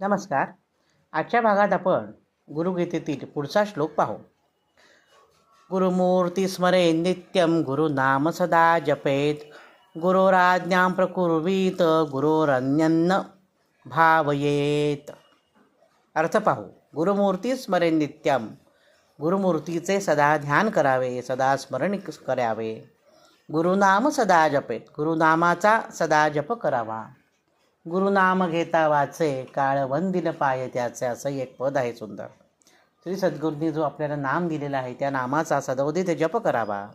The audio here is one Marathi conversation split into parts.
नमस्कार. आजच्या भागात आपण गुरुगीतेतील पुढचा श्लोक पाहू. गुरुमूर्ती स्मरे नित्यं गुरुनाम सदा जपेत गुरोराज्ञां प्रकुर्वीत गुरोरन्यन्न भावयेत. अर्थ पाहू. गुरुमूर्ती स्मरे नित्यं, गुरुमूर्तीचे सदा ध्यान करावे, सदा स्मरण करावे. गुरुनाम सदा जपेत, गुरुनामाचा सदा जप करावा. गुरुनाम घेता वाचे काळ वंदिल पाय त्याचे, असं एक पद आहे सुंदर. श्री सद्गुरूंनी जो आपल्याला नाम दिलेला आहे त्या नामाचा सदोदित जप करावा.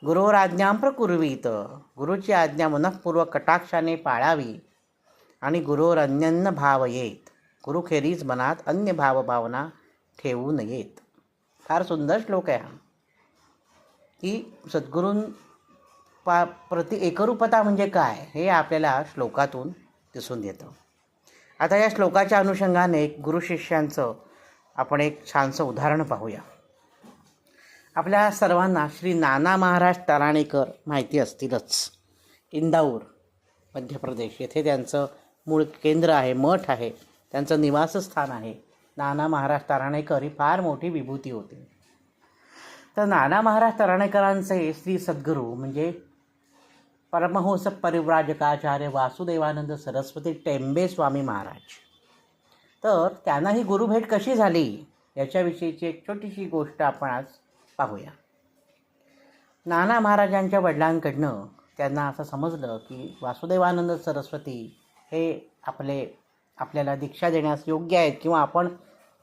गुरुराज्ञां प्रकुर्वीत, गुरुची आज्ञा मनःपूर्वक कटाक्षाने पाळावी. आणि गुरोरन्यन्न भावयेत, गुरुखेरीज मनात अन्य भावभावना ठेवू नयेत. फार सुंदर श्लोक आहे हा, की सद्गुरूं प्रति एकरूपता म्हणजे काय हे आपल्याला श्लोकातून दिसून येतं. आता या श्लोकाच्या अनुषंगाने गुरुशिष्यांचं आपण एक छानसं उदाहरण पाहूया. आपल्या सर्वांना श्री नाना महाराज तराणेकर माहिती असतीलच. इंदाऊर मध्य प्रदेश येथे त्यांचं मूळ केंद्र आहे, मठ आहे, त्यांचं निवासस्थान आहे. नाना महाराज तराणेकर ही फार मोठी विभूती होती. तर नाना महाराज तराणेकरांचे श्री सद्गुरू म्हणजे परमहंस परिव्राजकाचार्य वासुदेवानंद सरस्वती टेंबे स्वामी महाराज. तर त्यांना ही गुरुभेट कशी झाली याच्याविषयीची एक छोटीशी गोष्ट आपण आज पाहूया. नाना महाराजांच्या वडिलांकडनं त्यांना असं समजलं की वासुदेवानंद सरस्वती हे आपल्याला दीक्षा देण्यास योग्य आहेत, किंवा आपण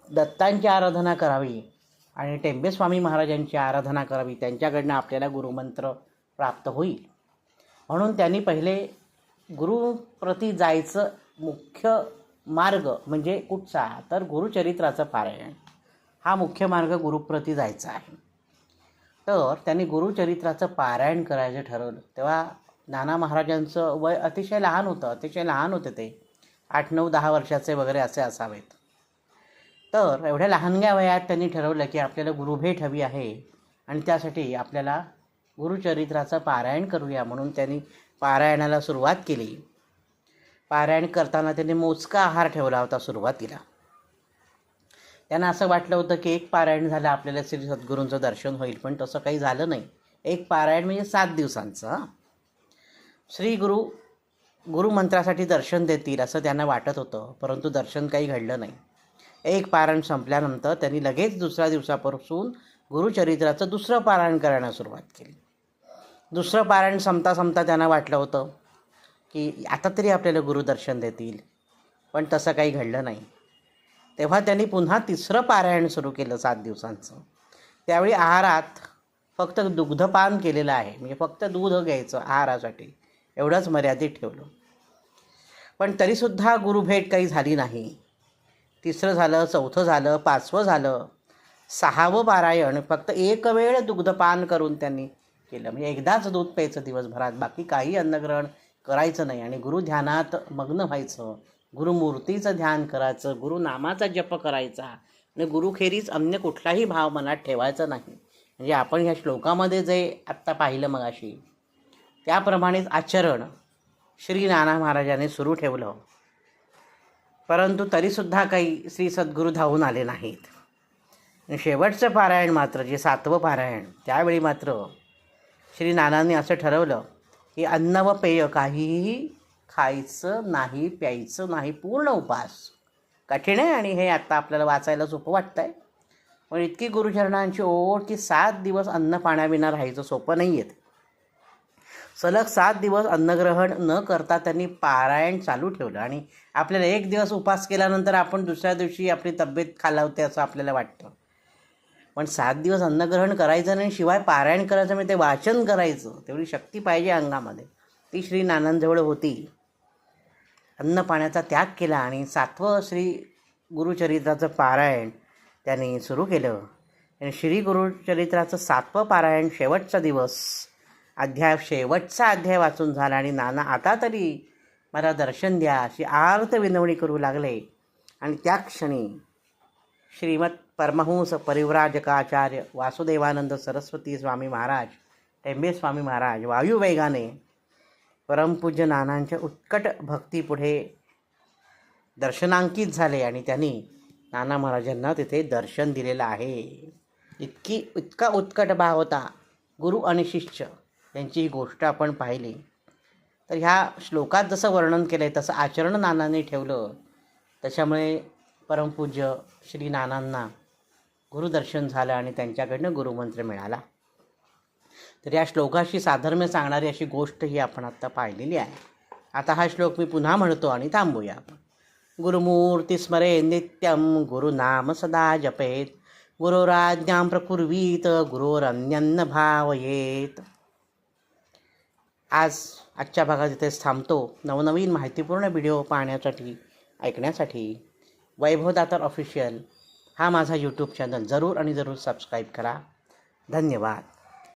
दत्तांची आराधना करावी आणि टेंबे स्वामी महाराजांची आराधना करावी, त्यांच्याकडनं आपल्याला गुरुमंत्र प्राप्त होईल. म्हणून त्यांनी पहिले गुरुप्रती जायचं मुख्य मार्ग म्हणजे कुठचा, तर गुरुचरित्राचं पारायण हा मुख्य मार्ग गुरुप्रती जायचा आहे. तर त्यांनी गुरुचरित्राचं पारायण करायचं ठरवलं. तेव्हा नाना महाराजांचं वय अतिशय लहान होते. ते 8, 9, 10 वर्षाचे वगैरे असे असावेत. तर एवढ्या लहानग्या वयात त्यांनी ठरवलं की आपल्याला गुरुभेट हवी आहे आणि त्यासाठी आपल्याला गुरुचरित्राचं पारायण करूया. म्हणून त्यांनी पारायणाला सुरुवात केली. पारायण करताना त्यांनी मोजका आहार ठेवला होता सुरुवातीला. त्यांना असं वाटलं होतं की एक पारायण झालं आपल्याला श्री सद्गुरूंचं दर्शन होईल, पण तसं काही झालं नाही. एक पारायण म्हणजे 7 दिवसांचं. श्री गुरुमंत्रासाठी दर्शन देतील असं त्यांना वाटत होतं, परंतु दर्शन काही घडलं नाही. एक पारायण संपल्यानंतर त्यांनी लगेच दुसऱ्या दिवसापासून गुरुचरित्राचं दुसरं पारायण करण्यास सुरुवात केली. दुसरं पारायण संपता त्यांना वाटलं होतं की आता तरी आपल्याला गुरुदर्शन देतील, पण तसं काही घडलं नाही. तेव्हा त्यांनी पुन्हा तिसरं पारायण सुरू केलं 7 दिवसांचं. त्यावेळी आहारात फक्त दुग्धपान केलेलं आहे, म्हणजे फक्त दूध घ्यायचं आहारासाठी, एवढंच मर्यादित ठेवलं. पण तरीसुद्धा गुरुभेट काही झाली नाही. 3रं झालं, 4थं झालं, 5वं झालं, 6वं पारायण फक्त एक वेळ दुग्धपान करून त्यांनी केलं. म्हणजे एकदाच दूध प्यायचं दिवसभरात, बाकी काही अन्नग्रहण करायचं नाही आणि गुरुध्यानात मग्न व्हायचं. गुरुमूर्तीचं ध्यान करायचं, गुरुनामाचा जप करायचा आणि गुरुखेरीज अन्य कुठलाही भाव मनात ठेवायचा नाही. म्हणजे आपण ह्या श्लोकामध्ये जे आत्ता पाहिलं मगाशी त्याप्रमाणेच आचरण श्री नाना महाराजांनी सुरू ठेवलं. परंतु तरीसुद्धा काही श्री सद्गुरू धावून आले नाहीत. शेवटचं पारायण मात्र जे 7वं पारायण, त्यावेळी मात्र श्री नानांनी असं ठरवलं की अन्न व पेय काहीही खायचं नाही, प्यायचं नाही, पूर्ण उपास. कठीण आहे आणि हे आत्ता आपल्याला वाचायला सोपं वाटतं आहे, पण इतकी गुरुचरणांची ओढ की 7 दिवस अन्न पाण्याविना राहायचं सोपं नाही आहे. सलग 7 दिवस अन्नग्रहण न करता त्यांनी पारायण चालू ठेवलं. आणि आपल्याला एक दिवस उपास केल्यानंतर आपण दुसऱ्या दिवशी आपली तब्येत खालावते असं आपल्याला वाटतं, पण 7 दिवस अन्नग्रहण करायचं नाही, शिवाय पारायण करायचं, म्हणजे ते वाचन करायचं, तेवढी शक्ती पाहिजे अंगामध्ये. ती श्री नानांजवळ होती. अन्न पाण्याचा त्याग केला आणि 7वं श्री गुरुचरित्राचं पारायण त्यांनी सुरू केलं. आणि श्री गुरुचरित्राचं 7वं पारायण शेवटचा दिवस, शेवटचा अध्याय वाचून झाला आणि नाना आता तरी मला दर्शन द्या अशी आर्त विनवणी करू लागले. आणि त्या क्षणी श्रीमद परमहंस परिव्राजकाचार्य वासुदेवानंद सरस्वती स्वामी महाराज, टेंबे स्वामी महाराज वायुवेगाने परमपूज्य नानांच्या उत्कट भक्तीपुढे दर्शनांकित झाले आणि त्यांनी नाना महाराजांना तिथे दर्शन दिलेलं आहे. इतका उत्कट भाव होता. गुरु आणि शिष्य यांची ही गोष्ट आपण पाहिली तर ह्या श्लोकात जसं वर्णन केलं आहे तसं आचरण नानांनी ठेवलं. त्याच्यामुळे परमपूज्य श्री नानांना गुरुदर्शन झालं आणि त्यांच्याकडनं गुरुमंत्र मिळाला. तर या श्लोकाशी साधर्म्य सांगणारी अशी गोष्ट ही आपण आत्ता पाहिलेली आहे. आता हा श्लोक मी पुन्हा म्हणतो आणि थांबूया आपण. गुरुमूर्ती स्मरे नित्यं गुरुनाम सदा जपेत गुरुराज्ञां प्रकुर्वीत गुरोरन्यन्न भावयेत. आजच्या भागात इथेच थांबतो. नवनवीन माहितीपूर्ण व्हिडिओ पाहण्यासाठी ऐकण्यासाठी वैभव दातार ऑफिशियल हा माझा यूट्यूब चॅनल जरूर आणि जरूर सबस्क्राईब करा. धन्यवाद.